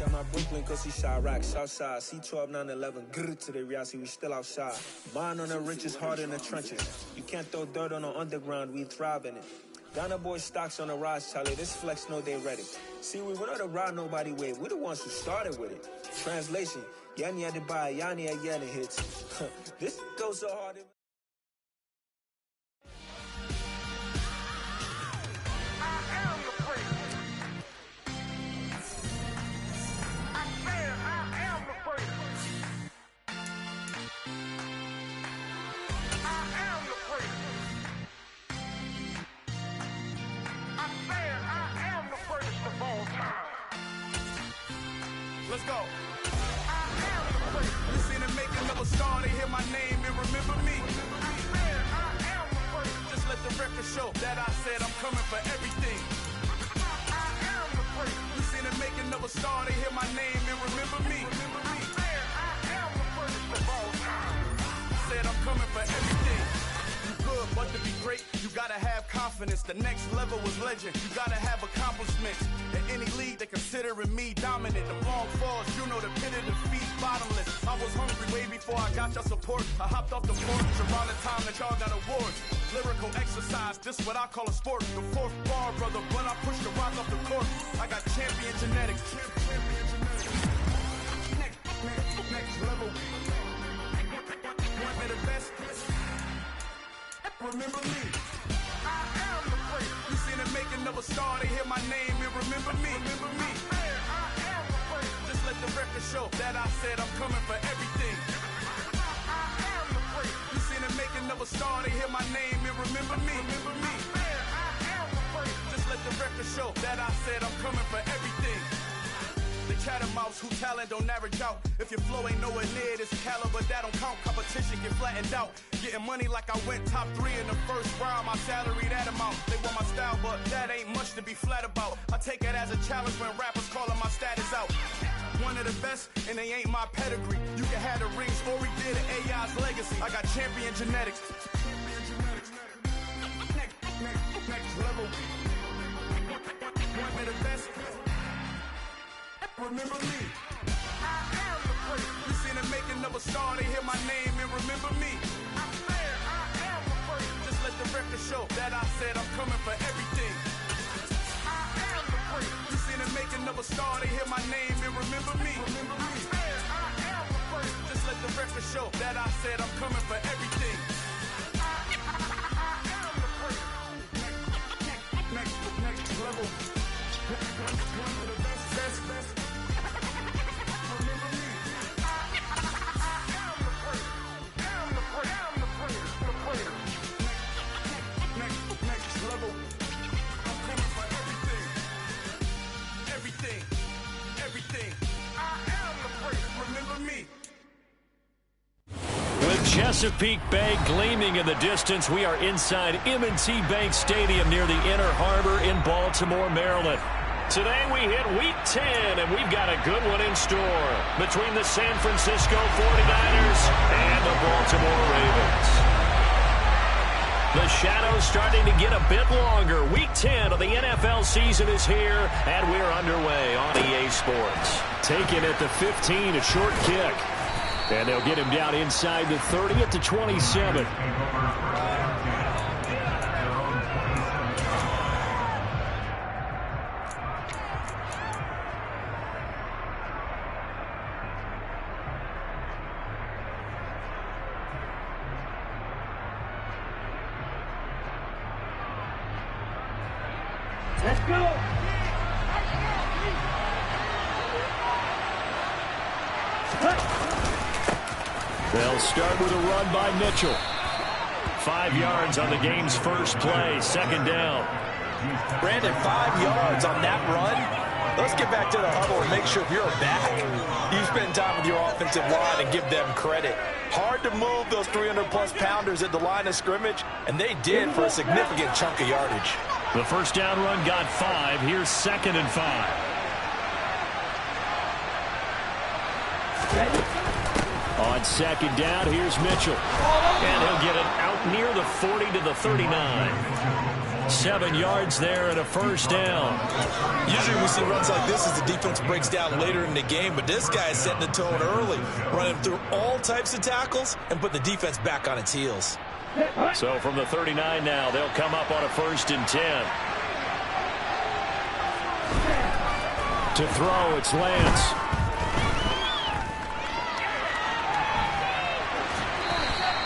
I'm not Brooklyn cause he shot rack, Southside. C12, 911, grrr to the reality, we still outside. Mine on the richest, heart in the trenches. You can't throw dirt on the underground, we thrive in it. Ghana boy stocks on the rise, Charlie. This flex know they ready. See, we without a ride, nobody wait. We're the ones who started with it. Translation, Yani had to buy, Yani had Yanni hits. This goes so hard. Let's go. You seen the making of a star, they hear my name and remember me. Just let the record show that I said I'm coming for everything. You seen the making of a star, they hear my name and remember me. Said I'm coming for everything. Good, but to be great, you gotta have confidence. The next level was legend. You gotta have accomplishments. In any league, they considering me dominant. The long falls, you know the pit of defeat, bottomless. I was hungry way before I got your support. I hopped off the porch around the time that y'all got awards. Lyrical exercise, this what I call a sport. The fourth bar, brother, when I push the rock off the court. I got champion genetics. Next level. One of the best. Remember me. I am the place. You seen the making of a star, they hear my name and remember me. Remember me. I am the place. Just let the record show that I said I'm coming for everything. I am the place. You seen the making of a star, they hear my name and remember me. Remember me. I am the place. Just let the record show that I said I'm coming for everything. The catamounts who talent don't average out. If your flow ain't nowhere near this caliber, that don't count. Competition get flattened out. Getting money like I went top 3 in the first round. My salary that amount. They want my style, but that ain't much to be flat about. I take it as a challenge when rappers calling my status out. One of the best, and they ain't my pedigree. You can have the rings, or we did an AI's legacy. I got champion genetics. Next level. One of the best. Remember me. I am the place. You seen the making of a star, they hear my name and remember me. I am the place. Just let the record show that I said I'm coming for everything. I am the place. You seen the making of a star, they hear my name and remember me. Remember me. I am the place. Just let the record show that I said I'm coming for everything. I am the place. Next level. One of the best. Chesapeake Bay gleaming in the distance. We are inside M&T Bank Stadium near the Inner Harbor in Baltimore, Maryland. Today we hit Week 10, and we've got a good one in store between the San Francisco 49ers and the Baltimore Ravens. The shadow's starting to get a bit longer. Week 10 of the NFL season is here, and we're underway on EA Sports. Taking at the 15, a short kick. And they'll get him down inside the 30 at the 27. Let's go! They'll start with a run by Mitchell. 5 yards on the game's first play, second down. Brandon, 5 yards on that run. Let's get back to the huddle and make sure if you're a back, you spend time with your offensive line and give them credit. Hard to move those 300-plus pounders at the line of scrimmage, and they did for a significant chunk of yardage. The first down run got 5. Here's 2nd and 5. On second down, here's Mitchell. And he'll get it out near the 40 to the 39. 7 yards there and a first down. Usually we see runs like this as the defense breaks down later in the game, but this guy is setting the tone early, running through all types of tackles and put the defense back on its heels. So from the 39 now, they'll come up on a 1st and 10. To throw, it's Lance.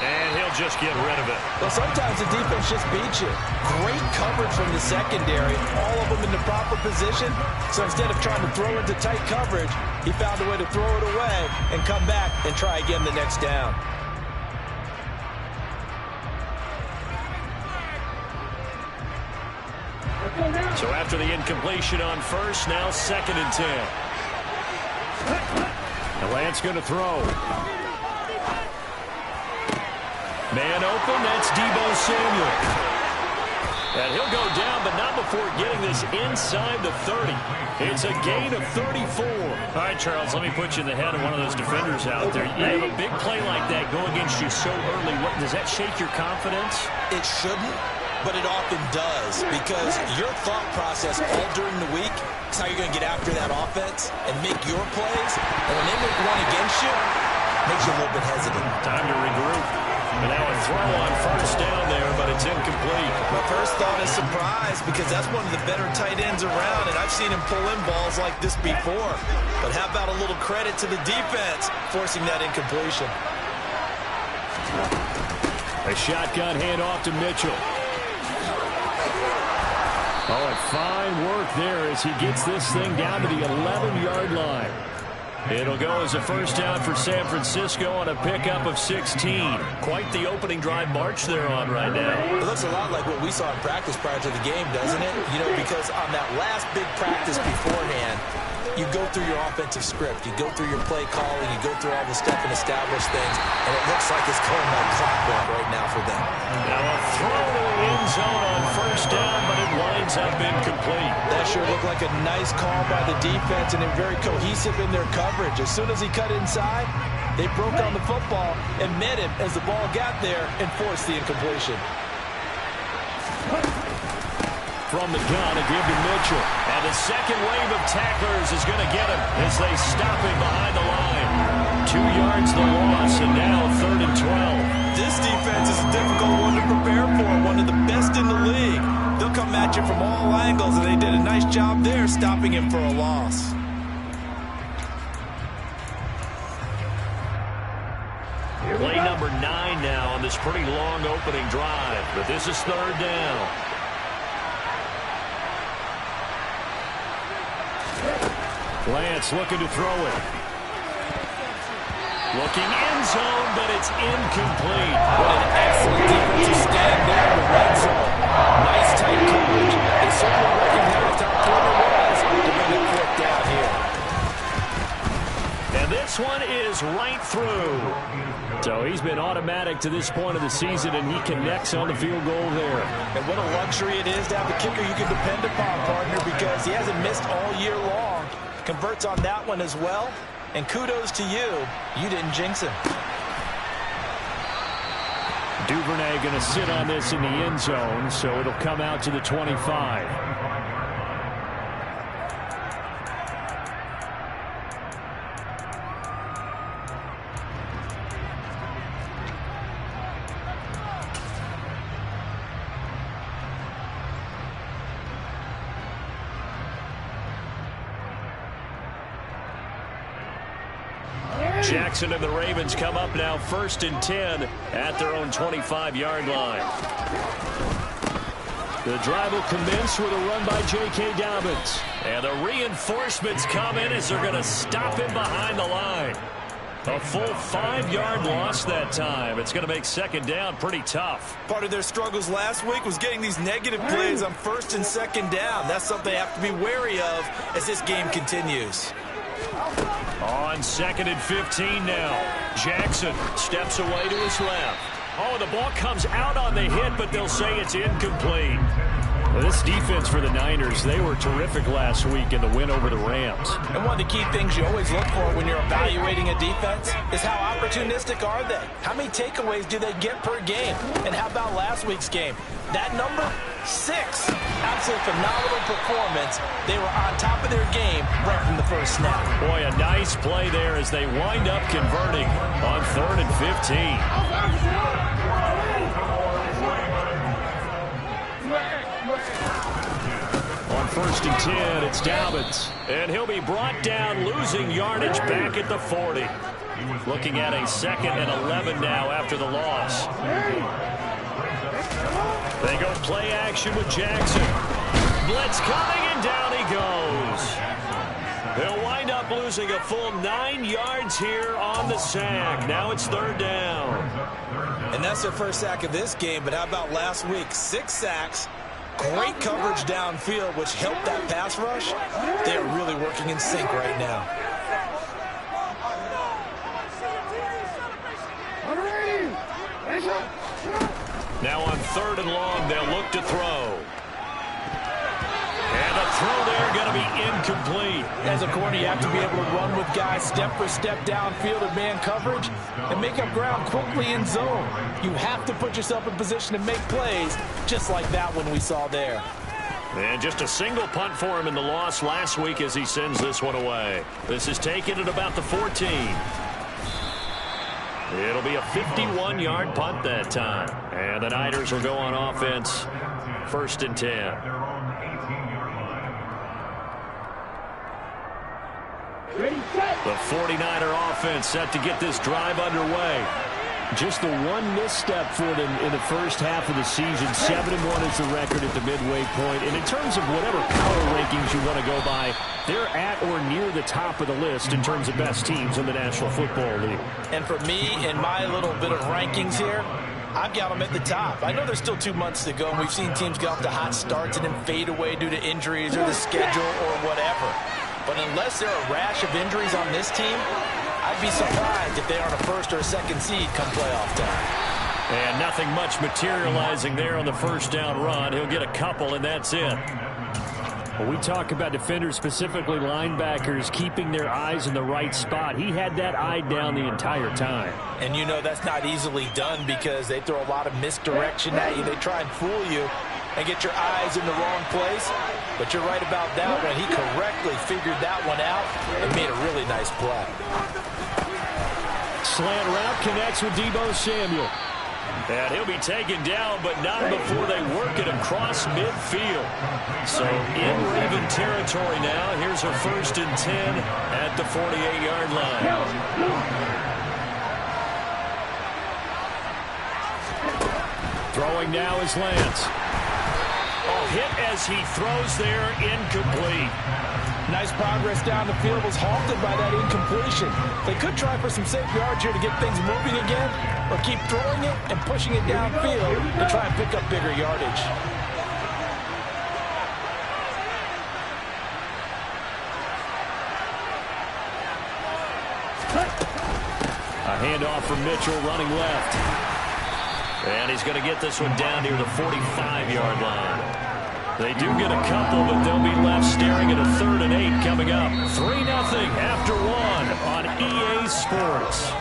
And he'll just get rid of it. Well, sometimes the defense just beats you. Great coverage from the secondary, all of them in the proper position. So instead of trying to throw into tight coverage, he found a way to throw it away and come back and try again the next down. So after the incompletion on 1st, now 2nd and 10. And Lance going to throw. Man open, that's Deebo Samuel. And he'll go down, but not before getting this inside the 30. It's a gain of 34. All right, Charles, let me put you in the head of one of those defenders out there. You have a big play like that go against you so early. Does that shake your confidence? It shouldn't, but it often does, because your thought process all during the week is how you're going to get after that offense and make your plays. And when they make one against you, it makes you a little bit hesitant. Time to regroup. And now a throw on 1st down there, but it's incomplete. My first thought is surprise, because that's one of the better tight ends around, and I've seen him pull in balls like this before. But how about a little credit to the defense forcing that incompletion? A shotgun handoff to Mitchell. Oh, and fine work there as he gets this thing down to the 11-yard line. It'll go as a 1st down for San Francisco on a pickup of 16. Quite the opening drive march they're on right now. It looks a lot like what we saw in practice prior to the game, doesn't it? You know, because on that last big practice beforehand, you go through your offensive script, you go through your play calling, you go through all the stuff and establish things, and it looks like it's going like clockwork right now for them. Now a throw to the end zone on 1st down, but it winds up incomplete. That sure looked like a nice call by the defense, and they're very cohesive in their coverage. As soon as he cut inside, they broke on the football and met him as the ball got there and forced the incompletion. From the gun, a give to Mitchell. And the second wave of tacklers is going to get him as they stop him behind the line. 2 yards the loss, and now 3rd and 12. This defense is a difficult one to prepare for, one of the best in the league. They'll come at you from all angles, and they did a nice job there stopping him for a loss. Play number 9 now on this pretty long opening drive, but this is 3rd down. Lance looking to throw it. Looking end zone, but it's incomplete. What an excellent defensive stand there in the red zone. Nice tight coverage. They certainly recognized how important it was to bring it 4th down here. And this one is right through. So he's been automatic to this point of the season, and he connects on the field goal there. And what a luxury it is to have a kicker you can depend upon, partner, because he hasn't missed all year long. Converts on that one as well. And kudos to you. You didn't jinx him. Duvernay going to sit on this in the end zone, so it'll come out to the 25. Jackson and the Ravens come up now 1st and 10 at their own 25-yard line. The drive will commence with a run by J.K. Dobbins. And the reinforcements come in as they're going to stop him behind the line. A full 5-yard loss that time. It's going to make 2nd down pretty tough. Part of their struggles last week was getting these negative plays on 1st and 2nd down. That's something they have to be wary of as this game continues. On 2nd and 15 now. Jackson steps away to his left. Oh, the ball comes out on the hit, but they'll say it's incomplete. Well, this defense for the Niners, they were terrific last week in the win over the Rams. And one of the key things you always look for when you're evaluating a defense is how opportunistic are they? How many takeaways do they get per game? And how about last week's game? That number, 6. Absolutely phenomenal performance. They were on top of their game right from the first snap. Boy, a nice play there as they wind up converting on 3rd and 15. On 1st and 10, it's Dobbins. And he'll be brought down, losing yardage back at the 40. Looking at a 2nd and 11 now after the loss. They go play action with Jackson. Blitz coming, and down he goes. They'll wind up losing a full 9 yards here on the sack. Now it's 3rd down. And that's their first sack of this game, but how about last week? 6 sacks. Great coverage downfield, which helped that pass rush. They are really working in sync right now. Now on 3rd and long, they'll look to throw. And the throw there going to be incomplete. As a corner, you have to be able to run with guys step for step downfield in man coverage and make up ground quickly in zone. You have to put yourself in position to make plays, just like that one we saw there. And just a single punt for him in the loss last week as he sends this one away. This is taken at about the 14. It'll be a 51-yard punt that time. And the Niners will go on offense, 1st and 10. The 49er offense set to get this drive underway. Just the one misstep for them in the first half of the season. 7-1 is the record at the midway point. And in terms of whatever power rankings you want to go by, they're at or near the top of the list in terms of best teams in the National Football League. And for me, in my little bit of rankings here, I've got them at the top. I know there's still 2 months to go, and we've seen teams get off to hot starts and then fade away due to injuries or the schedule or whatever. But unless there are a rash of injuries on this team, I'd be surprised if they aren't a 1st or a 2nd seed come playoff time. And nothing much materializing there on the 1st down run. He'll get a couple, and that's it. Well, we talk about defenders, specifically linebackers, keeping their eyes in the right spot. He had that eye down the entire time. And you know that's not easily done because they throw a lot of misdirection at you. They try and fool you and get your eyes in the wrong place. But you're right about that one. He correctly figured that one out and made a really nice play. Slant route connects with Deebo Samuel. And he'll be taken down, but not before they work it across midfield. So in Raven territory now. Here's a 1st and 10 at the 48-yard line. Throwing now is Lance. Oh, hit as he throws there, incomplete. Nice progress down the field, was halted by that incompletion. They could try for some safe yards here to get things moving again, or keep throwing it and pushing it downfield to try and pick up bigger yardage. A handoff from Mitchell running left. And he's going to get this one down near the 45-yard line. They do get a couple, but they'll be left staring at a 3rd and 8 coming up. 3-0 after 1 on EA Sports.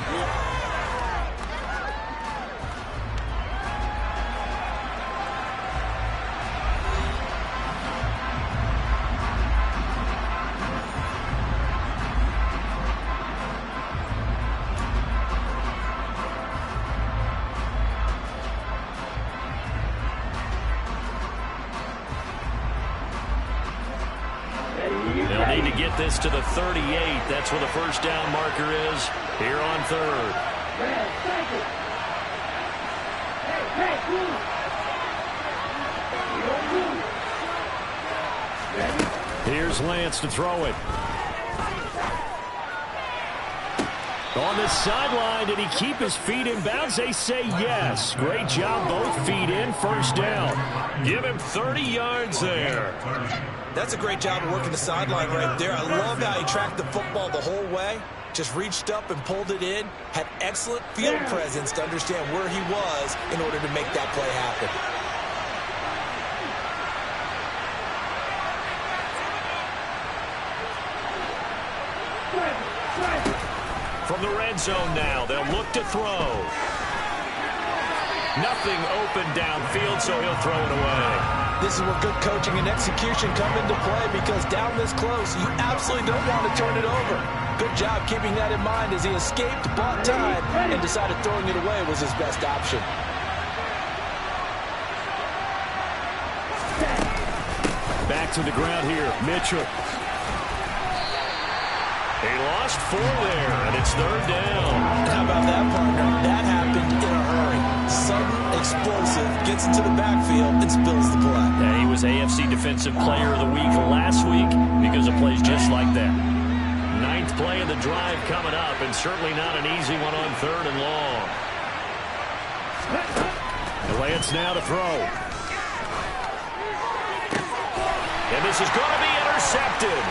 They'll need to get this to the 38. That's where the 1st down marker is here on 3rd. Here's Lance to throw it. On the sideline, did he keep his feet in bounds? They say yes. Great job, both feet in, 1st down. Give him 30 yards there. That's a great job of working the sideline right there. I love how he tracked the football the whole way. Just reached up and pulled it in. Had excellent field presence to understand where he was in order to make that play happen. From the red zone now, they'll look to throw. Nothing open downfield, so he'll throw it away. This is where good coaching and execution come into play, because down this close, you absolutely don't want to turn it over. Good job keeping that in mind as he escaped, bought time, and decided throwing it away was his best option. Back to the ground here, Mitchell. He lost 4 there, and it's 3rd down. How about that, partner? That happened in a hurry. Sudden, explosive, gets into the backfield, and spills the play. Yeah, he was AFC Defensive Player of the Week last week because of plays just like that. 9th play of the drive coming up, and certainly not an easy one on 3rd and long. Lance now to throw. And this is going to be intercepted.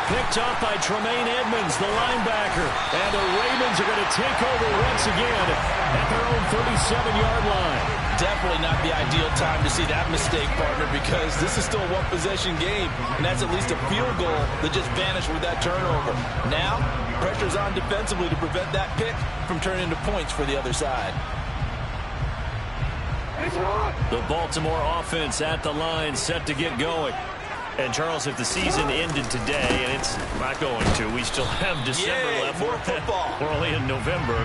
Picked up by Tremaine Edmonds, the linebacker. And the Ravens are going to take over once again at their own 37-yard line. Definitely not the ideal time to see that mistake, partner, because this is still a one-possession game, and that's at least a field goal that just vanished with that turnover. Now, pressure's on defensively to prevent that pick from turning into points for the other side. The Baltimore offense at the line, set to get going. And, Charles, if the season ended today, and it's not going to, we still have December left. More football. We're only in November.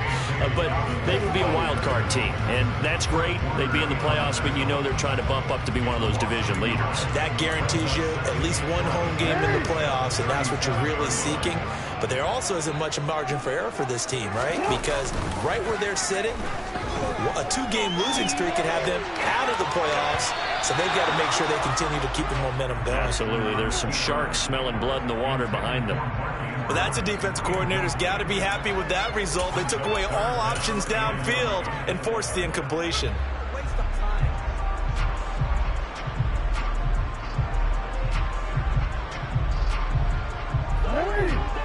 But they would be a wild card team, and that's great. They'd be in the playoffs, but you know they're trying to bump up to be one of those division leaders. That guarantees you at least one home game in the playoffs, and that's what you're really seeking. But there also isn't much margin for error for this team, right? Because right where they're sitting, a 2-game losing streak could have them out of the playoffs. So they've got to make sure they continue to keep the momentum going. Absolutely. There's some sharks smelling blood in the water behind them. But that's a defense coordinator's got to be happy with that result. They took away all options downfield and forced the incompletion.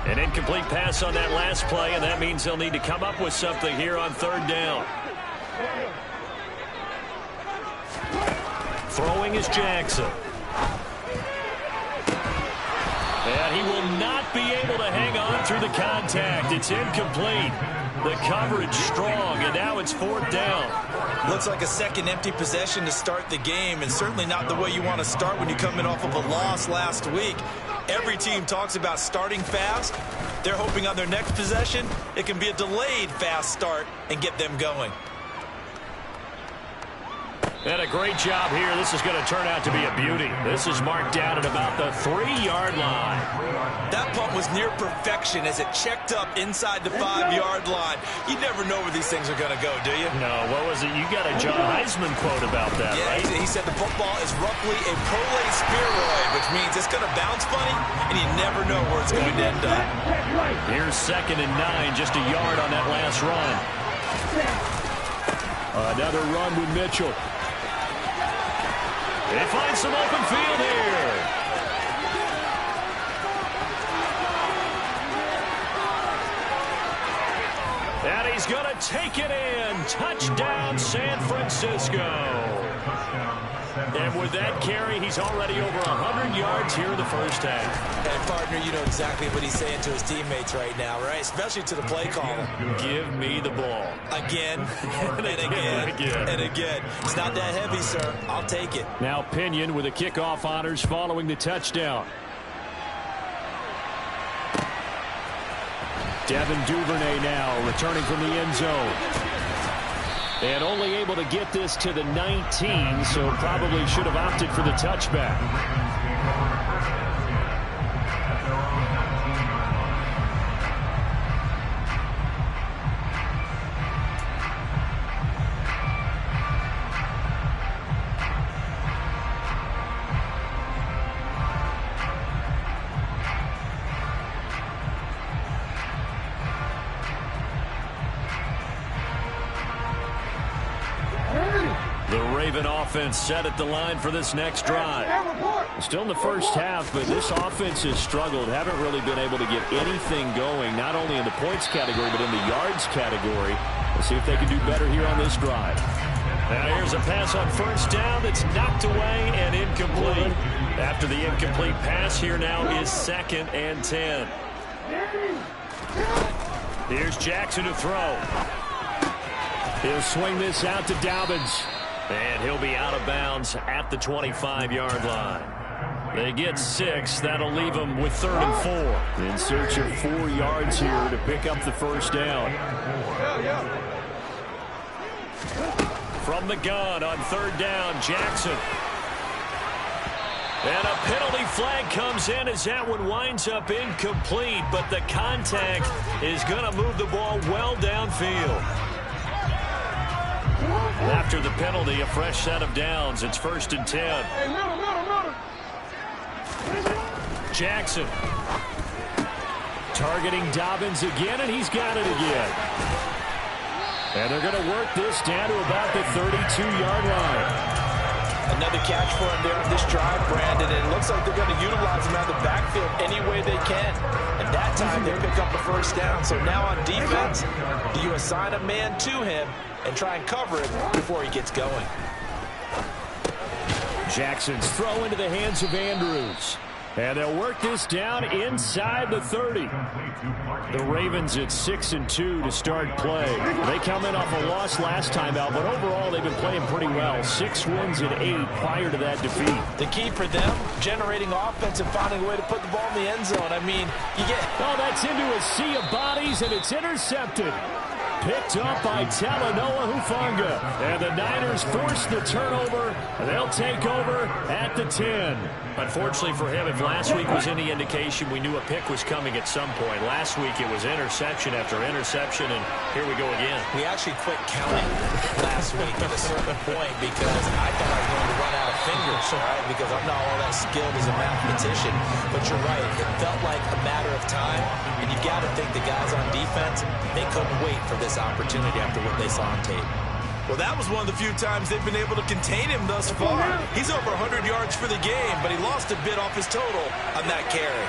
An incomplete pass on that last play, and that means they'll need to come up with something here on 3rd down. Throwing is Jackson. And he will not be able to hang on through the contact. It's incomplete. The coverage strong, and now it's 4th down. Looks like a second empty possession to start the game, and certainly not the way you want to start when you're coming off of a loss last week. Every team talks about starting fast. They're hoping on their next possession, it can be a delayed fast start and get them going. And a great job here. This is going to turn out to be a beauty. This is marked down at about the 3-yard line. That punt was near perfection as it checked up inside the 5-yard line. You never know where these things are going to go, do you? No, what was it? You got a John Heisman quote about that, yeah, right? He said the football is roughly a prolate spheroid, which means it's going to bounce funny, and you never know where it's going to end up. Here's 2nd and 9, just a yard on that last run. Another run with Mitchell. They find some open field here. And he's going to take it in. Touchdown, San Francisco. And with that carry, he's already over 100 yards here in the first half. And, partner, you know exactly what he's saying to his teammates right now, right? Especially to the play caller. Give me the ball. Again, and again, and again. It's not that heavy, sir. I'll take it. Now Pinion with the kickoff honors following the touchdown. Devin Duvernay now returning from the end zone. And only able to get this to the 19, so probably should have opted for the touchback. Offense set at the line for this next drive. Still in the first half, but this offense has struggled. Haven't really been able to get anything going, not only in the points category, but in the yards category. We'll see if they can do better here on this drive. Now here's a pass on 1st down that's knocked away and incomplete. After the incomplete pass, here now is 2nd and 10. Here's Jackson to throw. He'll swing this out to Dobbins. And he'll be out of bounds at the 25-yard line. They get 6. That'll leave them with 3rd and 4. In search of 4 yards here to pick up the first down. From the gun on 3rd down, Jackson. And a penalty flag comes in as that one winds up incomplete, but the contact is going to move the ball well downfield. After the penalty, a fresh set of downs. It's 1st and 10. Jackson targeting Dobbins again, and he's got it again. And they're going to work this down to about the 32-yard line. Another catch for him there on this drive, Brandon, and it looks like they're going to utilize him out of the backfield any way they can. And that time they pick up a first down. So now on defense, do you assign a man to him and try and cover it before he gets going? Jackson's throw into the hands of Andrews. And they'll work this down inside the 30. The Ravens at 6-2 to start play. They come in off a loss last time out, but overall they've been playing pretty well. 6 wins and 8 prior to that defeat. The key for them, generating offense and finding a way to put the ball in the end zone. I mean, you get... Oh, that's into a sea of bodies, and it's intercepted. Picked up by Talanoa Hufanga. And the Niners force the turnover. They'll take over at the 10. Unfortunately for him, if last week was any indication, we knew a pick was coming at some point. Last week it was interception after interception, and here we go again. We actually quit counting last week at a certain point because I thought I was going to run out of fingers, all right, because I'm not all that skilled as a mathematician. But you're right, it felt like a matter of time, and you've got to think the guys on defense, they couldn't wait for this opportunity after what they saw on tape. Well, that was one of the few times they've been able to contain him thus far. He's over 100 yards for the game, but he lost a bit off his total on that carry.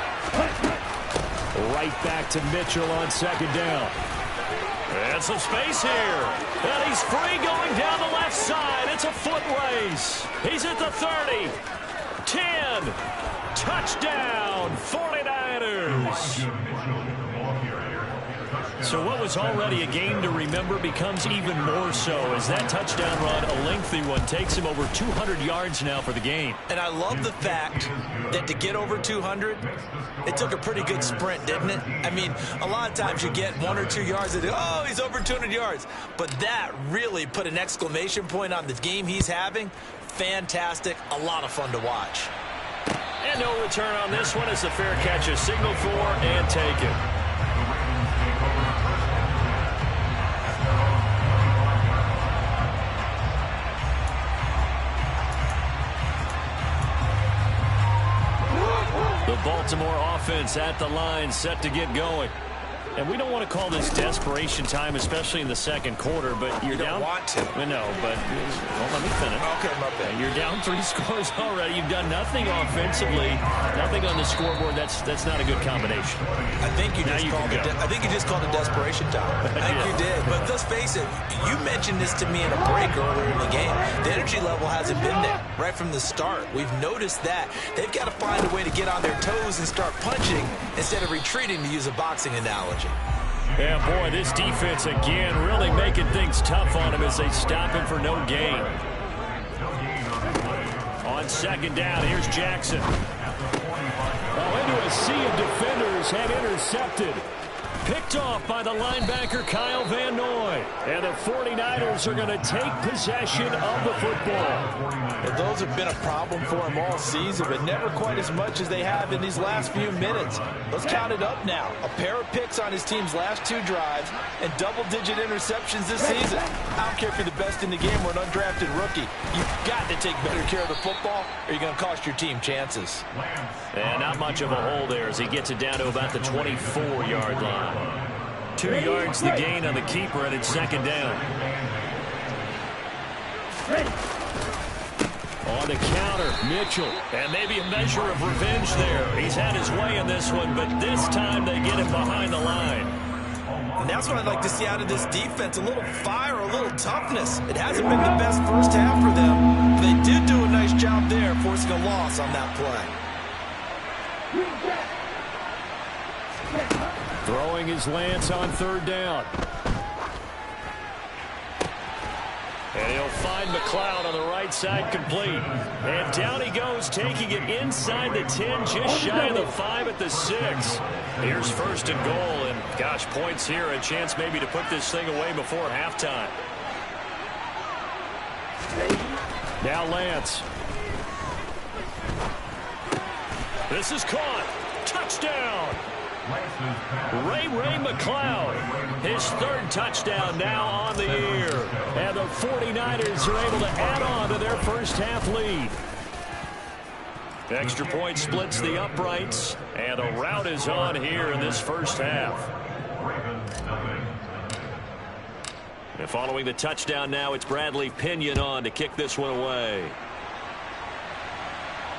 Right back to Mitchell on 2nd down. And some space here. And he's free going down the left side. It's a foot race. He's at the 30. 10. Touchdown, 49ers. So what was already a game to remember becomes even more so as that touchdown run, a lengthy one, takes him over 200 yards now for the game. And I love the fact that to get over 200, it took a pretty good sprint, didn't it? I mean, a lot of times you get 1 or 2 yards and, oh, he's over 200 yards. But that really put an exclamation point on the game he's having. Fantastic, a lot of fun to watch. And no return on this one as the fair catch is signaled for and taken. The Baltimore offense at the line, set to get going. And we don't want to call this desperation time, especially in the second quarter, but you're down. You don't want to. No, but well, let me finish. Okay, my bad. You're down 3 scores already. You've done nothing offensively, nothing on the scoreboard. That's not a good combination. I think you just called it desperation time. I think you did. But let's face it, you mentioned this to me in a break earlier in the game. The energy level hasn't been there right from the start. We've noticed that. They've got to find a way to get on their toes and start punching instead of retreating, to use a boxing analogy. Yeah, boy, this defense again really making things tough on him as they stop him for no gain. On 2nd down, here's Jackson. Oh, into a sea of defenders and intercepted. Picked off by the linebacker Kyle Van Noy. And the 49ers are going to take possession of the football. And those have been a problem for him all season, but never quite as much as they have in these last few minutes. Let's count it up now. A pair of picks on his team's last 2 drives and double-digit interceptions this season. I don't care if you're the best in the game or an undrafted rookie. You've got to take better care of the football or you're going to cost your team chances. And not much of a hole there as he gets it down to about the 24-yard line. 2 yards the gain on the keeper, and it's 2nd down. On the counter, Mitchell. And maybe a measure of revenge there. He's had his way in this one, but this time they get him behind the line. And that's what I'd like to see out of this defense. A little fire, a little toughness. It hasn't been the best first half for them. But they did do a nice job there, forcing a loss on that play. Throwing his Lance on 3rd down. And he'll find McLeod on the right side, complete. And down he goes, taking it inside the 10, just shy of the 5 at the 6. Here's first and goal, and gosh, points here, a chance maybe to put this thing away before halftime. Now Lance. This is caught. Touchdown. Ray McLeod, his 3rd touchdown now on the year. And the 49ers are able to add on to their first half lead. Extra point splits the uprights, and a rout is on here in this first half. And following the touchdown now, it's Bradley Pinion on to kick this one away.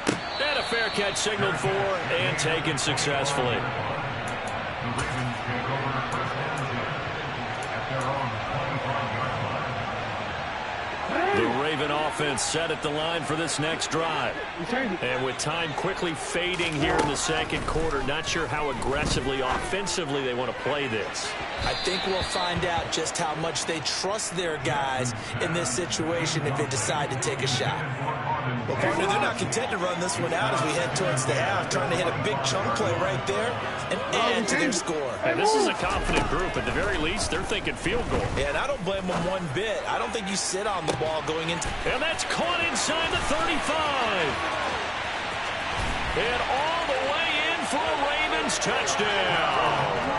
And a fair catch signaled for and taken successfully. The Raven offense set at the line for this next drive. And with time quickly fading here in the second quarter, not sure how aggressively, offensively they want to play this. I think we'll find out just how much they trust their guys in this situation if they decide to take a shot. Well, partner, they're not content to run this one out as we head towards the half, trying to hit a big chunk play right there and add to their score. And this is a confident group. At the very least, they're thinking field goal. Yeah, and I don't blame them one bit. I don't think you sit on the ball going into... And that's caught inside the 35. And all the way in for a Ravens touchdown.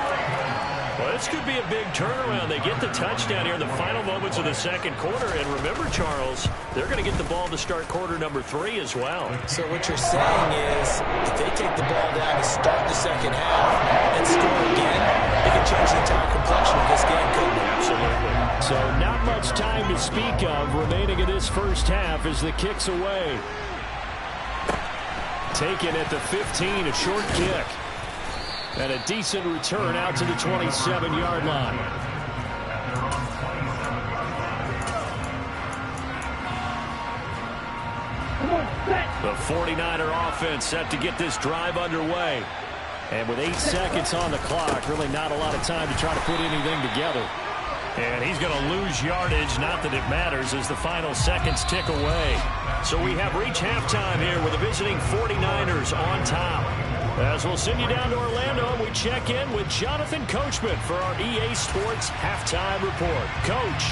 Well, this could be a big turnaround. They get the touchdown here in the final moments of the second quarter. And remember, Charles, they're going to get the ball to start quarter number 3 as well. So what you're saying is if they take the ball down to start the second half and score again, they can change the entire complexion of this game, couldn't they? Absolutely. So not much time to speak of remaining in this first half as the kick's away. Taken at the 15, a short kick. And a decent return out to the 27-yard line. The 49er offense set to get this drive underway. And with 8 seconds on the clock, really not a lot of time to try to put anything together. And he's going to lose yardage, not that it matters, as the final seconds tick away. So we have reached halftime here with the visiting 49ers on top. As we'll send you down to Orlando, and we check in with Jonathan Coachman for our EA Sports Halftime Report. Coach.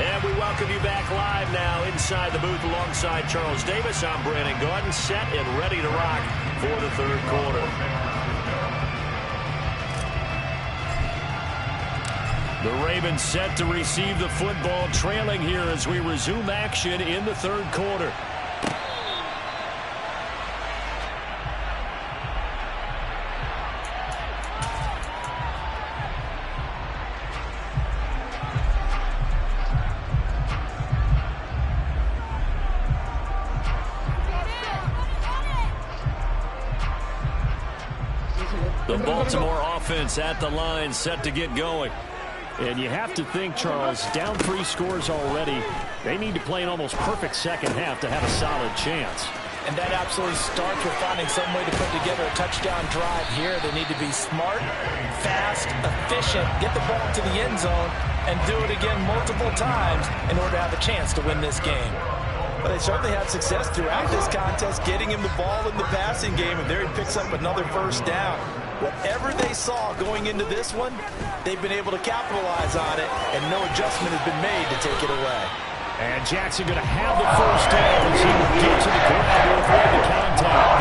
And we welcome you back live now inside the booth alongside Charles Davis. I'm Brandon Gordon, set and ready to rock for the third quarter. The Ravens set to receive the football, trailing here as we resume action in the third quarter. The Baltimore offense at the line, set to get going. And you have to think, Charles, down 3 scores already. They need to play an almost perfect second half to have a solid chance. And that absolutely starts with finding some way to put together a touchdown drive here. They need to be smart, fast, efficient, get the ball to the end zone, and do it again multiple times in order to have a chance to win this game. But they certainly had success throughout this contest, getting him the ball in the passing game, and there he picks up another first down. Whatever they saw going into this one, they've been able to capitalize on it, and no adjustment has been made to take it away. And Jackson going to have the first down as he will get to the ground to avoid the contact.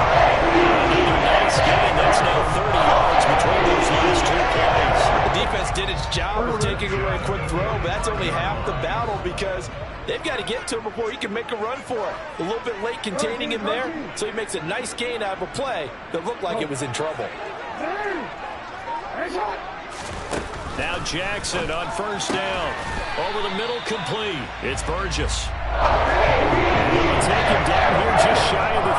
Another nice gain. That's now 30 yards between those last 2 plays. The defense did its job of taking away a quick throw, but that's only half the battle because they've got to get to him before he can make a run for it. A little bit late containing him there, so he makes a nice gain out of a play that looked like it was in trouble. Now Jackson on first down. Over the middle, complete. It's Burgess. And he will take him down here just shy of the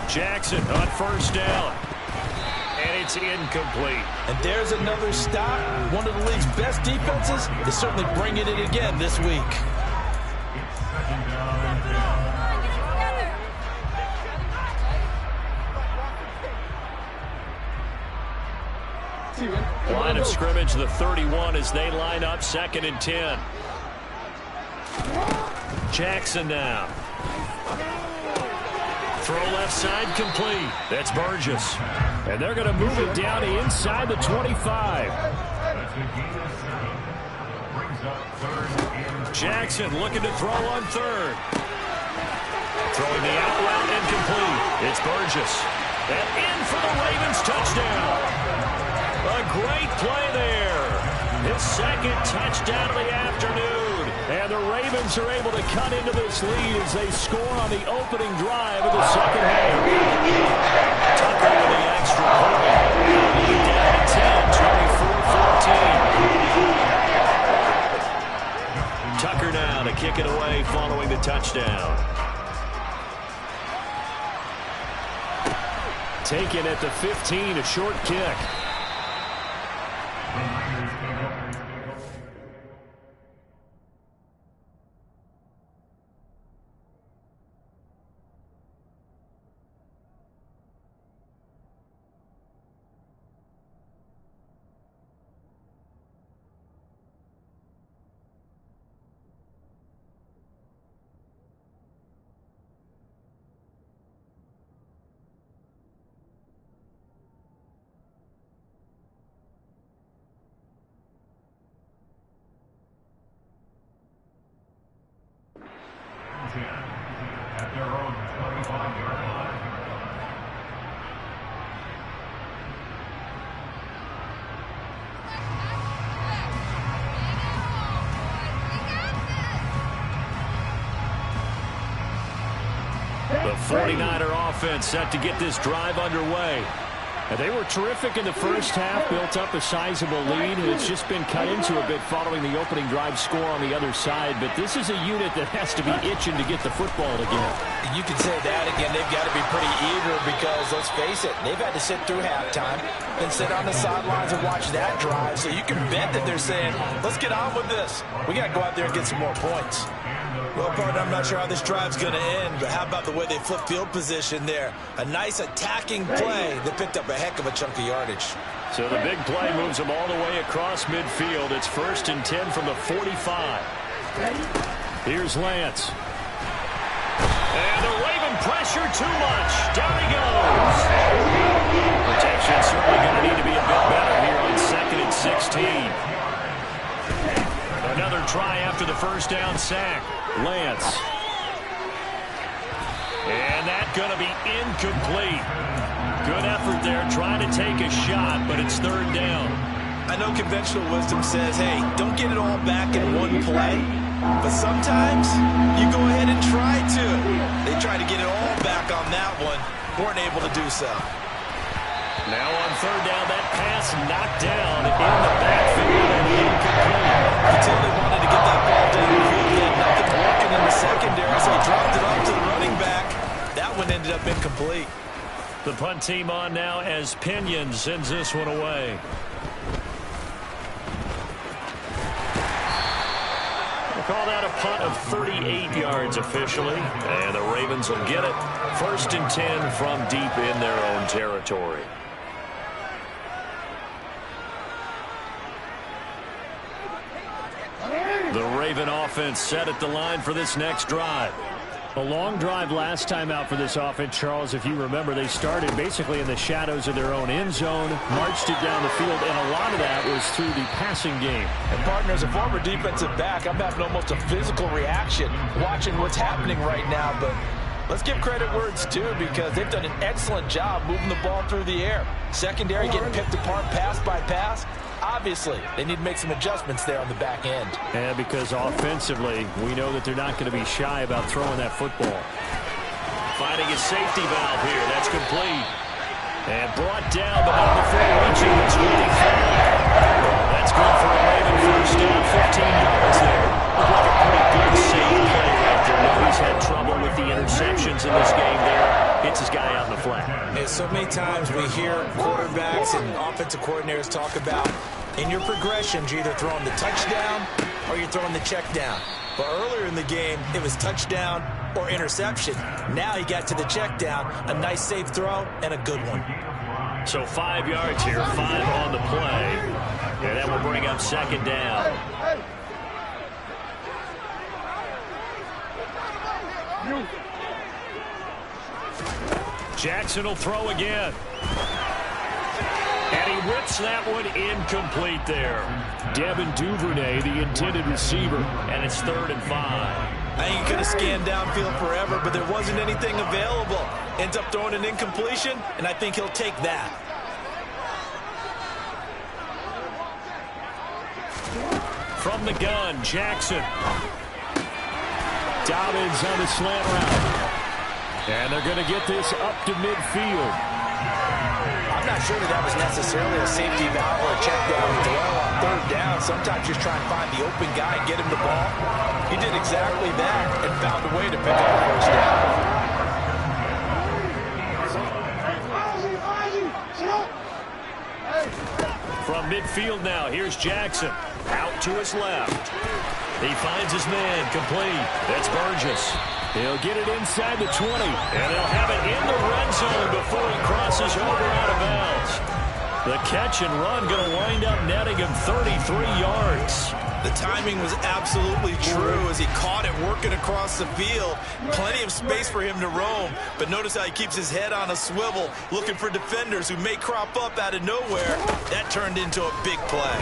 30. Jackson on first down. And it's incomplete. And there's another stop. One of the league's best defenses is certainly bringing it again this week. Line of scrimmage, the 31, as they line up 2nd and 10. Jackson now. Throw left side complete. That's Burgess. And they're going to move it down to inside the 25. Jackson looking to throw on 3rd. Throwing the out route incomplete. It's Burgess. And in for the Ravens touchdown. A great play there. His 2nd touchdown of the afternoon. And the Ravens are able to cut into this lead as they score on the opening drive of the 2nd half. Tucker with the extra point. Lead down to 10, 24-14. Tucker now to kick it away following the touchdown. Taken at the 15, a short kick. At their own 25-yard line. The 49er offense set to get this drive underway. And they were terrific in the first half, built up a sizable lead, and it's just been cut into a bit following the opening drive score on the other side. But this is a unit that has to be itching to get the football again. You can say that again. They've got to be pretty eager because, let's face it, they've had to sit through halftime and sit on the sidelines and watch that drive. So you can bet that they're saying, let's get on with this. We got to go out there and get some more points. Well, partner, I'm not sure how this drive's going to end, but how about the way they flip field position there? A nice attacking play that picked up a heck of a chunk of yardage. So the big play moves them all the way across midfield. It's 1st and 10 from the 45. Here's Lance. And the Raven pressure too much. Down he goes. Protection certainly going to need to be a bit better here on 2nd and 16. Another try after the first down sack. Lance. And that's going to be incomplete. Good effort there trying to take a shot, but it's 3rd down. I know conventional wisdom says, hey, don't get it all back in one play. But sometimes you go ahead and try to. They tried to get it all back on that one. Weren't able to do so. Now on 3rd down, that pass knocked down in the backfield and incomplete. You tell they wanted to get that ball down the field. He had nothing working in the secondary, so he dropped it off to the running back. That one ended up incomplete. The punt team on now as Pinion sends this one away. We'll call that a punt of 38 yards officially, and the Ravens will get it. 1st and 10 from deep in their own territory. The Raven offense set at the line for this next drive. A long drive last time out for this offense, Charles. If you remember, they started basically in the shadows of their own end zone, marched it down the field, and a lot of that was through the passing game. And, partner, as a former defensive back, I'm having almost a physical reaction watching what's happening right now. But let's give credit where it's due because they've done an excellent job moving the ball through the air. Secondary getting picked apart pass by pass. Obviously, they need to make some adjustments there on the back end. Yeah, because offensively, we know that they're not going to be shy about throwing that football. Finding a safety valve here. That's complete. And brought down, but not before reaching the 25. That's good for a Raven first down, 15 yards there. Looked like a pretty good save play right there. Now he's had trouble with the interceptions in this game there. Hits his guy out in the flat. And so many times we hear quarterbacks and offensive coordinators talk about in your progressions, you're either throwing the touchdown or you're throwing the check down. But earlier in the game, it was touchdown or interception. Now he got to the check down, a nice safe throw, and a good one. So 5 yards here, 5 on the play. And that will bring up second down. Jackson will throw again. And he rips that one incomplete there. Devin Duvernay, the intended receiver, and it's 3rd and 5. I think he could have scanned downfield forever, but there wasn't anything available. Ends up throwing an incompletion, and I think he'll take that. From the gun, Jackson. Dobbins on the slant route. And they're going to get this up to midfield. I'm not sure that was necessarily a safety valve or a check down throw on 3rd down. Sometimes just try and find the open guy and get him the ball. He did exactly that and found a way to pick up the 1st down. From midfield now, here's Jackson. Out to his left. He finds his man, complete. That's Burgess. He'll get it inside the 20, and he'll have it in the red zone before he crosses over out of bounds. The catch and run going to wind up netting him 33 yards. The timing was absolutely true as he caught it working across the field. Plenty of space for him to roam, but notice how he keeps his head on a swivel, looking for defenders who may crop up out of nowhere. That turned into a big play.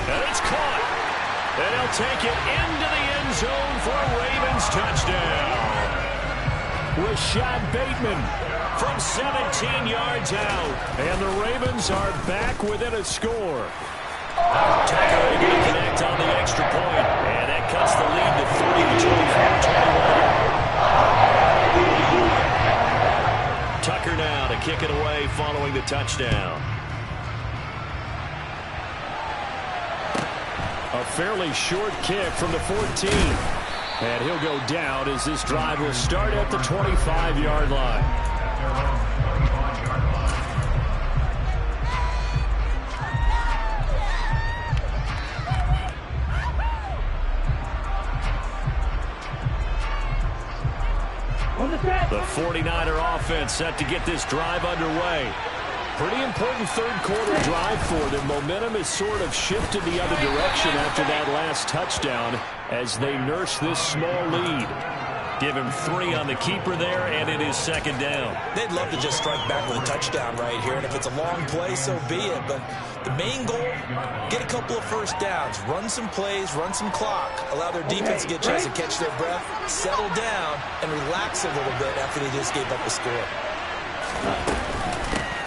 And it's caught. And he'll take it into the end zone for a Ravens touchdown. Rashad Bateman from 17 yards out. And the Ravens are back within a score. Tucker able to connect on the extra point. And that cuts the lead to 3 to 24-21. Tucker now to kick it away following the touchdown. A fairly short kick from the 14. And he'll go down as this drive will start at the 25-yard line. The 49er offense set to get this drive underway. Pretty important 3rd quarter drive for them. Momentum has sort of shifted the other direction after that last touchdown as they nurse this small lead. Give him 3 on the keeper there, and it is 2nd down. They'd love to just strike back with a touchdown right here, and if it's a long play, so be it. But the main goal, get a couple of 1st downs, run some plays, run some clock, allow their defense to get a chance to catch their breath, settle down, and relax a little bit after they just gave up a score.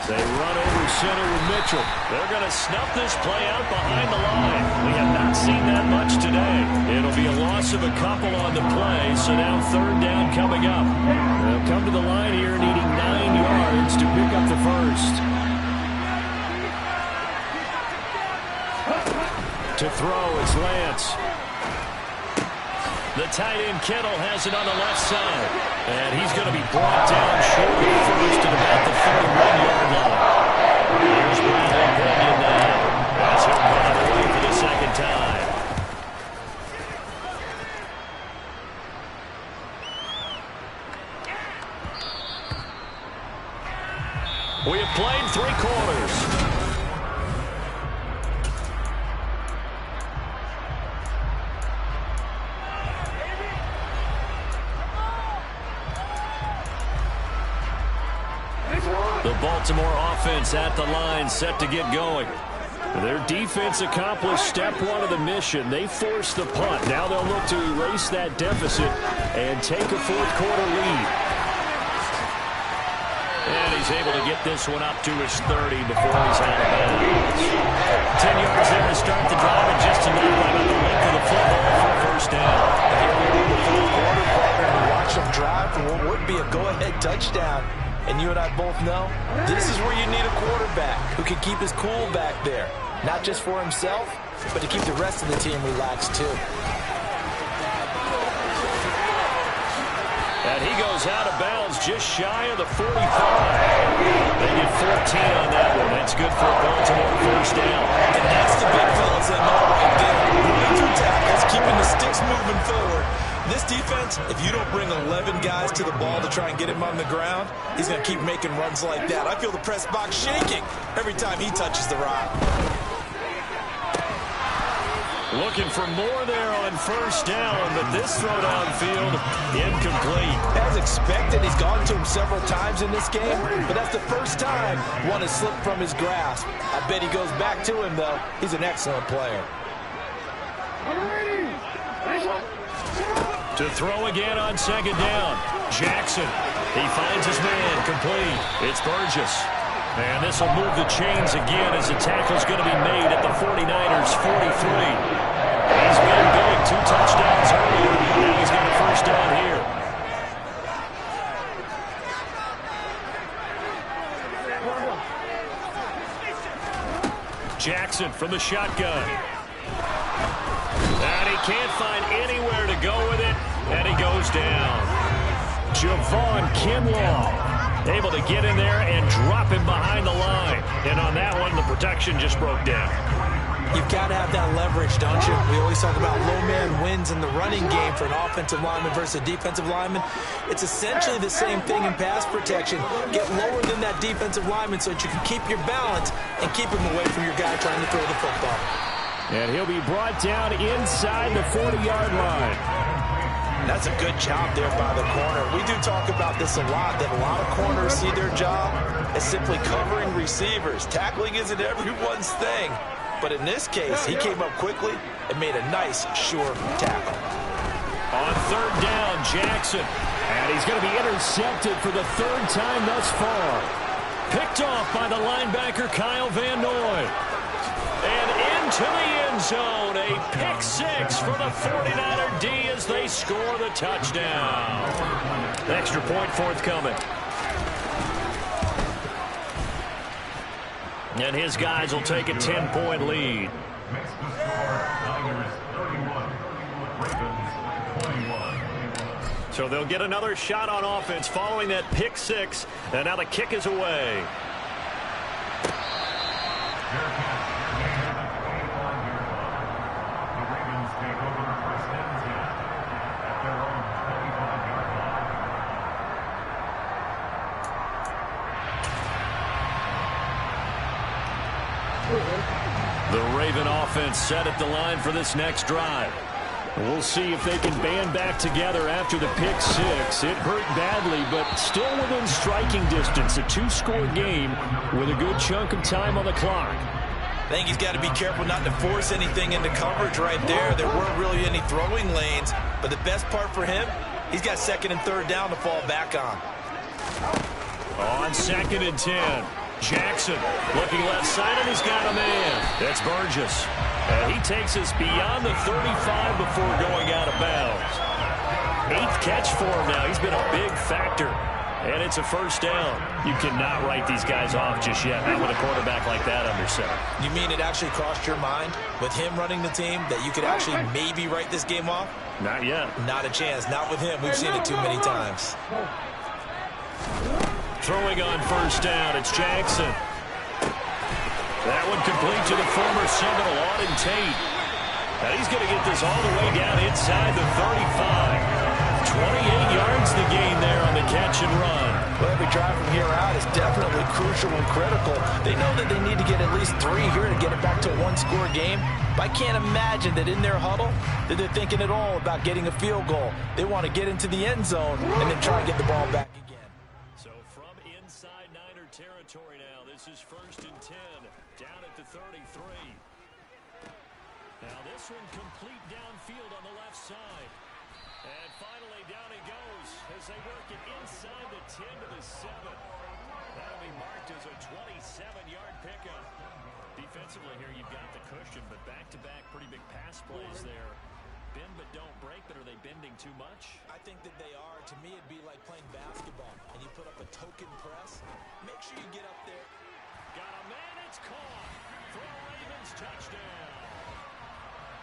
They run over center with Mitchell. They're going to snuff this play out behind the line. We have not seen that much today. It'll be a loss of a couple on the play, so now 3rd down coming up. They'll come to the line here needing 9 yards to pick up the 1st. To throw, it's Lance. The tight end Kittle has it on the left side. And he's going to be brought down short of first at about the 41-yard line. Here's Bradley Pinion now. As he'll run it away for the 2nd time. We have played 3 quarters. The Baltimore offense at the line, set to get going. Their defense accomplished step 1 of the mission. They forced the punt. Now they'll look to erase that deficit and take a 4th quarter lead. And he's able to get this one up to his 30 before he's out of bounds. 10 yards there to start the drive, and just enough by about the length of the football for a 1st down. And here we are in the 4th quarter, partner, and watch them drive for what would be a go-ahead touchdown. And you and I both know this is where you need a quarterback who can keep his cool back there. Not just for himself, but to keep the rest of the team relaxed too. And he goes out of bounds just shy of the 45. They get 14 on that one. That's good for a Baltimore first down. And that's the big fellas in all right there. Running through tackles, keeping the sticks moving forward. This defense, if you don't bring 11 guys to the ball to try and get him on the ground, he's going to keep making runs like that. I feel the press box shaking every time he touches the rock. Looking for more there on first down, but this throw downfield, incomplete. As expected, he's gone to him several times in this game, but that's the first time one has slipped from his grasp. I bet he goes back to him, though. He's an excellent player. To throw again on second down. Jackson. He finds his man complete. It's Burgess. And this will move the chains again as the tackle's going to be made at the 49ers' 43. He's been big. 2 touchdowns earlier. Now he's got a first down here. Jackson from the shotgun. And he can't find anywhere to go with it. And he goes down. Javon Kinlaw able to get in there and drop him behind the line. And on that one, the protection just broke down. You've got to have that leverage, don't you? We always talk about low man wins in the running game for an offensive lineman versus a defensive lineman. It's essentially the same thing in pass protection. Get lower than that defensive lineman so that you can keep your balance and keep him away from your guy trying to throw the football. And he'll be brought down inside the 40-yard line. That's a good job there by the corner. We do talk about this a lot, that a lot of corners see their job as simply covering receivers. Tackling isn't everyone's thing. But in this case, he came up quickly and made a nice, sure tackle. On third down, Jackson. And he's going to be intercepted for the 3rd time thus far. Picked off by the linebacker, Kyle Van Noy. And into the end zone, a pick 6 for the 49er D as they score the touchdown. Extra point forthcoming. And his guys will take a 10-point lead. Makes the score Niners 31, Ravens 21. So they'll get another shot on offense following that pick 6. And now the kick is away. The Raven offense set at the line for this next drive. We'll see if they can band back together after the pick 6. It hurt badly, but still within striking distance. A 2-score game with a good chunk of time on the clock. I think he's got to be careful not to force anything into coverage right there. There weren't really any throwing lanes, but the best part for him, he's got 2nd and 3rd down to fall back on. On 2nd and 10. Jackson looking left side, and he's got a man. That's Burgess. And he takes us beyond the 35 before going out of bounds. 8th catch for him now. He's been a big factor. And it's a first down. You cannot write these guys off just yet, not with a quarterback like that under center. You mean it actually crossed your mind with him running the team that you could actually maybe write this game off? Not yet. Not a chance. Not with him. We've seen it too many times. Throwing on first down, it's Jackson. That one complete to the former Seminole, Auden Tate. Now he's going to get this all the way down inside the 35. 28 yards the gain there on the catch and run. Well, every drive from here out is definitely crucial and critical. They know that they need to get at least 3 here to get it back to a 1-score game. But I can't imagine that in their huddle that they're thinking at all about getting a field goal. They want to get into the end zone and then try and get the ball back again. So from inside Niner territory now, this is 1st and 10, down at the 33. Now this one complete downfield on the left side. And finally down he goes as they work it inside the 10 to the 7. That'll be marked as a 27-yard pickup. Defensively here you've got the cushion, but back-to-back pretty big pass plays there. Bend but don't break, but are they bending too much? I think that they are. To me, it'd be like playing basketball, and you put up a token press. Make sure you get up there. Got a man, it's caught for a Ravens touchdown.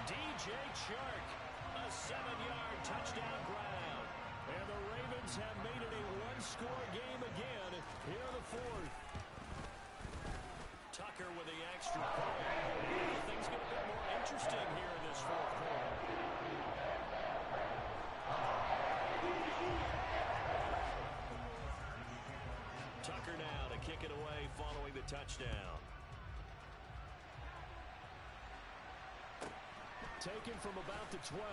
DJ Chark, a 7-yard touchdown grab. And the Ravens have two-score game again here in the fourth. Tucker with the extra point. Things get a bit more interesting here in this fourth quarter. Tucker now to kick it away following the touchdown. Taken from about the 12.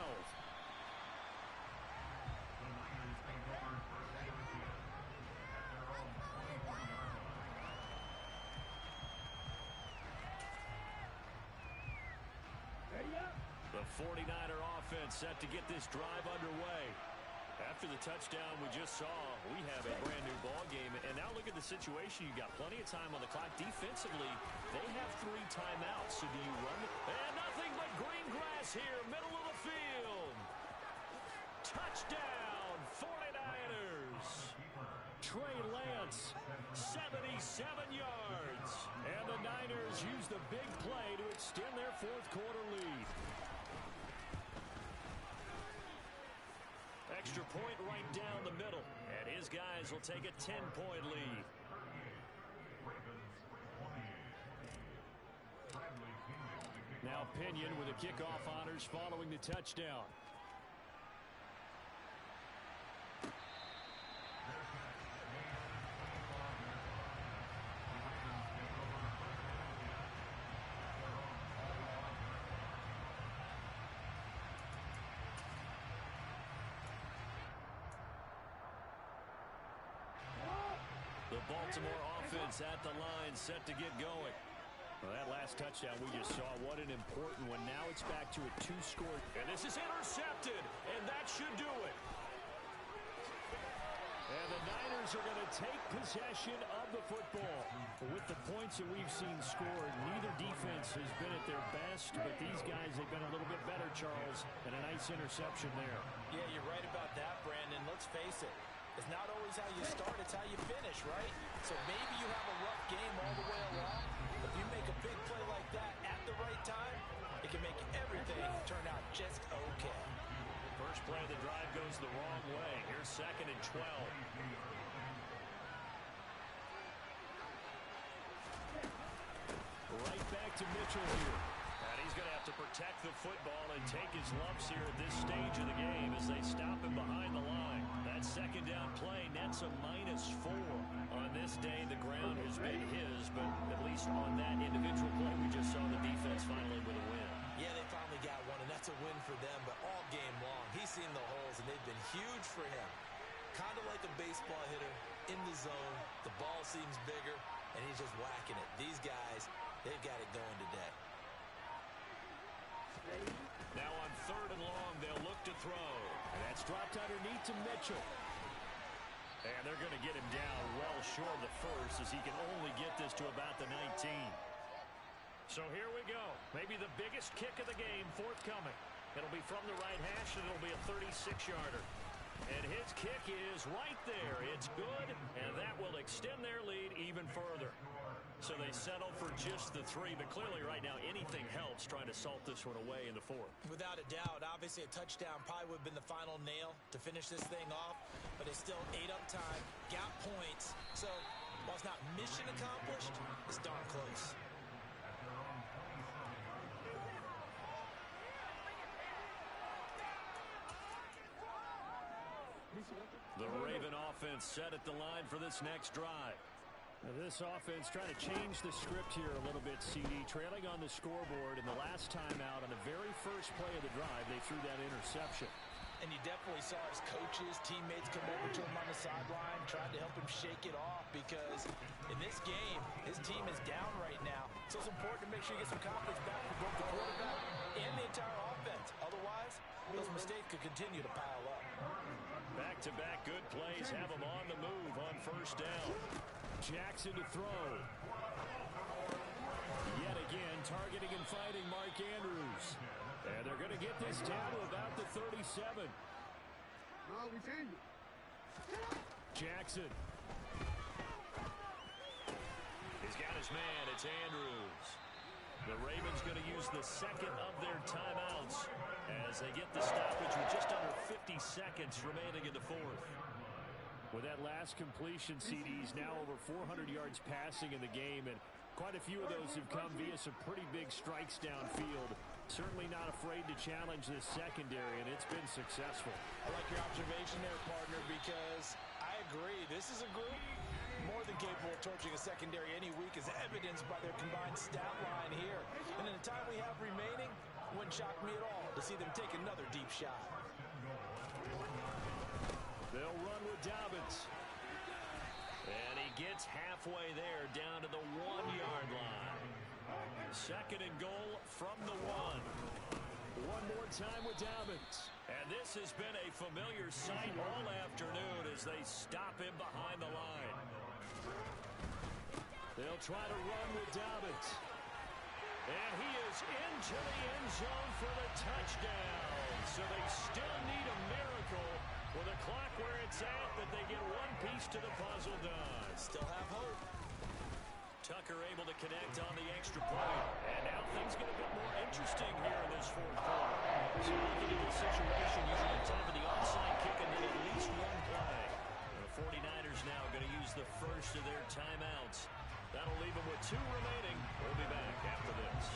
The 49er offense set to get this drive underway. After the touchdown we just saw, we have a brand new ball game. And now look at the situation. You got plenty of time on the clock. Defensively, they have 3 timeouts. So do you run? And nothing but green grass here, middle of the field. Touchdown, 49ers. Trey Lance, 77 yards. And the Niners use the big play to extend their fourth quarter lead. Extra point right down the middle. And his guys will take a 10-point lead. Now Pinion with the kickoff honors following the touchdown. The Baltimore offense at the line, set to get going. Well, that last touchdown we just saw, what an important one. Now it's back to a 2-score. And this is intercepted, and that should do it. And the Niners are going to take possession of the football. With the points that we've seen scored, neither defense has been at their best, but these guys have been a little bit better, Charles, and a nice interception there. Yeah, you're right about that, Brandon. Let's face it. It's not always how you start, it's how you finish, right? So maybe you have a rough game all the way along, but if you make a big play like that at the right time, it can make everything turn out just okay. First play of the drive goes the wrong way. Here's 2nd and 12. Right back to Mitchell here. And he's going to have to protect the football and take his lumps here at this stage of the game as they stop him behind the line. That second down play nets a -4. On this day, the ground has been his, but at least on that individual play, we just saw the defense finally with a win. Yeah, they finally got one, and that's a win for them, but all game long, he's seen the holes, and they've been huge for him. Kind of like a baseball hitter in the zone. The ball seems bigger, and he's just whacking it. These guys, they've got it going today. Now on 3rd and long, they'll look to throw. And that's dropped underneath to Mitchell. And they're going to get him down well short of the first as he can only get this to about the 19. So here we go. Maybe the biggest kick of the game forthcoming. It'll be from the right hash, and it'll be a 36-yarder. And his kick is right there. It's good, and that will extend their lead even further. So they settle for just the 3, but clearly right now anything helps trying to salt this one away in the 4th. Without a doubt, obviously a touchdown probably would have been the final nail to finish this thing off, but they still ate up time, got points. So while it's not mission accomplished, it's darn close. The Raven offense set at the line for this next drive. Now this offense trying to change the script here a little bit, CD. Trailing on the scoreboard, and the last time out on the very first play of the drive, they threw that interception. And you definitely saw his coaches, teammates come over to him on the sideline, tried to help him shake it off because in this game, his team is down right now. So it's important to make sure you get some confidence back for both the quarterback and the entire offense. Otherwise, those mistakes could continue to pile up. Back-to-back good plays have him on the move on 1st down. Jackson to throw. Yet again, targeting and fighting Mark Andrews. And they're going to get this down to about the 37. Jackson. He's got his man. It's Andrews. The Ravens going to use the 2nd of their timeouts as they get the stoppage with just under 50 seconds remaining in the 4th. With that last completion, CD's now over 400 yards passing in the game, and quite a few of those have come via some pretty big strikes downfield. Certainly not afraid to challenge this secondary, and it's been successful. I like your observation there, partner, because I agree. This is a group more than capable of torching a secondary any week, as evidenced by their combined stat line here. And in the time we have remaining, it wouldn't shock me at all to see them take another deep shot. They'll run with Dobbins. And he gets halfway there, down to the 1-yard line. Second and goal from the 1. One more time with Dobbins. And this has been a familiar sight all afternoon as they stop him behind the line. They'll try to run with Dobbins. And he is into the end zone for the touchdown. So they still need a miracle with a clock where it's at that they get one piece to the puzzle done. Still have hope. Tucker able to connect on the extra point. And now things get a bit more interesting here in this fourth quarter. So looking at this situation, usually have time for the onside kick and then at least one play. The 49ers now going to use the first of their timeouts. That'll leave them with 2 remaining. We'll be back after this.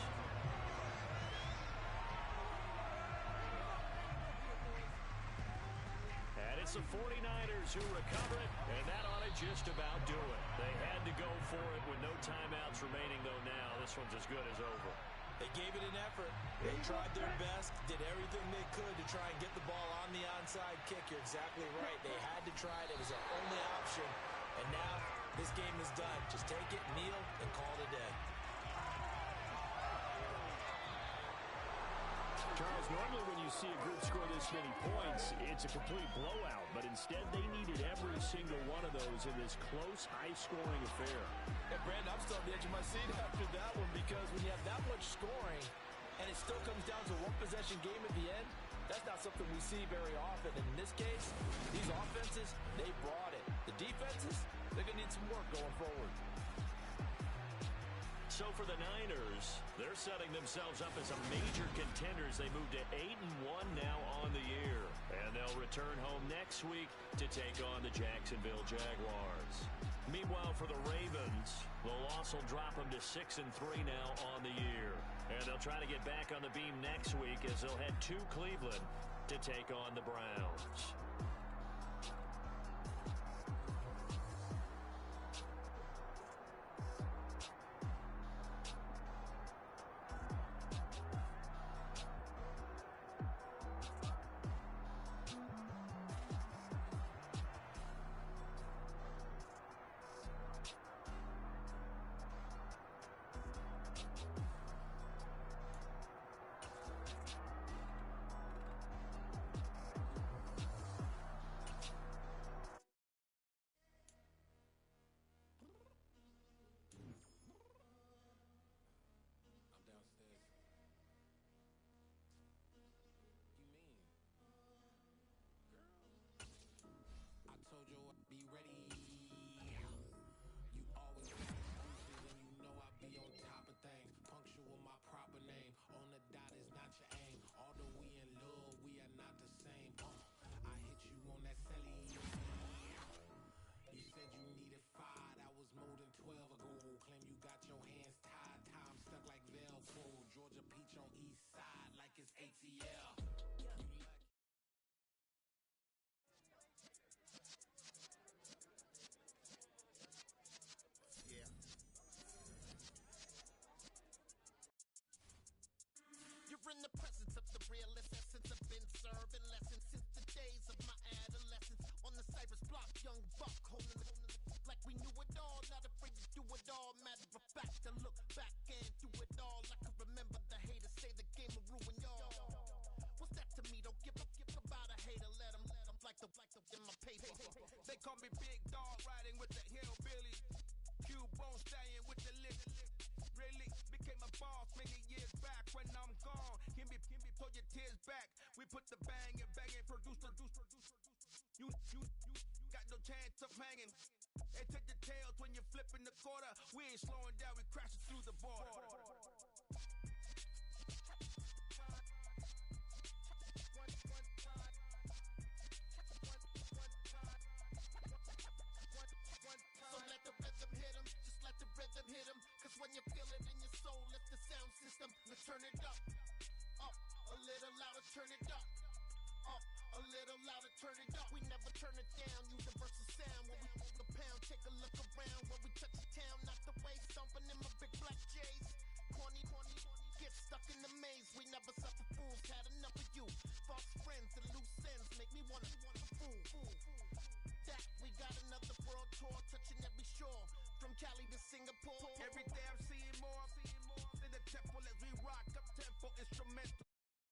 And it's the 49ers who recover it, and that ought to just about do it. They had to go for it with no timeouts remaining, though now this one's as good as over. They gave it an effort. They tried their best, did everything they could to try and get the ball on the onside kick. You're exactly right. They had to try it. It was their only option. And now this game is done. Just take it, kneel, and call it a day. Charles, normally when you see a group score this many points, it's a complete blowout. But instead, they needed every single one of those in this close, high-scoring affair. And Brandon, I'm still on the edge of my seat after that one, because when you have that much scoring and it still comes down to a one-possession game at the end, that's not something we see very often. And in this case, these offenses, they brought it. The defenses, they're going to need some work going forward. So for the Niners, they're setting themselves up as a major contender as they move to 8-1 now on the year. And they'll return home next week to take on the Jacksonville Jaguars. Meanwhile, for the Ravens, the loss will drop them to 6-3 now on the year. And they'll try to get back on the beam next week as they'll head to Cleveland to take on the Browns. Told you I'd be ready. You always exclusive and you know I be on top of things. Punctual my proper name. On the dot is not your aim. Although we in love, we are not the same. I hit you on that celly. You said you needed 5. That was more than 12 ago. Claim you got your hands tied. Time stuck like Velcro. Georgia Peach on east side like it's ATL. You're in the presence of the realest essence. I've been serving lessons since the days of my adolescence. On the Cypress block, young buck holding the like we knew it all. Not afraid to do it all. Matter of fact, to look back and do it all. I can remember the haters say the game will ruin y'all. What's that to me? Don't give about a hater. Let them like the in my paper. They call me Big Dog, riding with the hillbillies. Cubone stallion with the lick. Really became a boss many years back. When I'm gone, can be pull your tears back. We put the bang and produce. You got no chance of hanging. And take the tails when you're flipping the quarter. We ain't slowing down, we crashing through the border. turn it up. Up, a little louder, turn it up. Up, a little louder, turn it up. We never turn it down, universal sound. When we hold the pound, take a look around. When we touch the town, not the way, stomping in my big black J's. Corny, get stuck in the maze. We never suffer fools, had enough of you. False friends and loose ends make me wanna fool. That we got another world tour, touching every shore. From Cali to Singapore,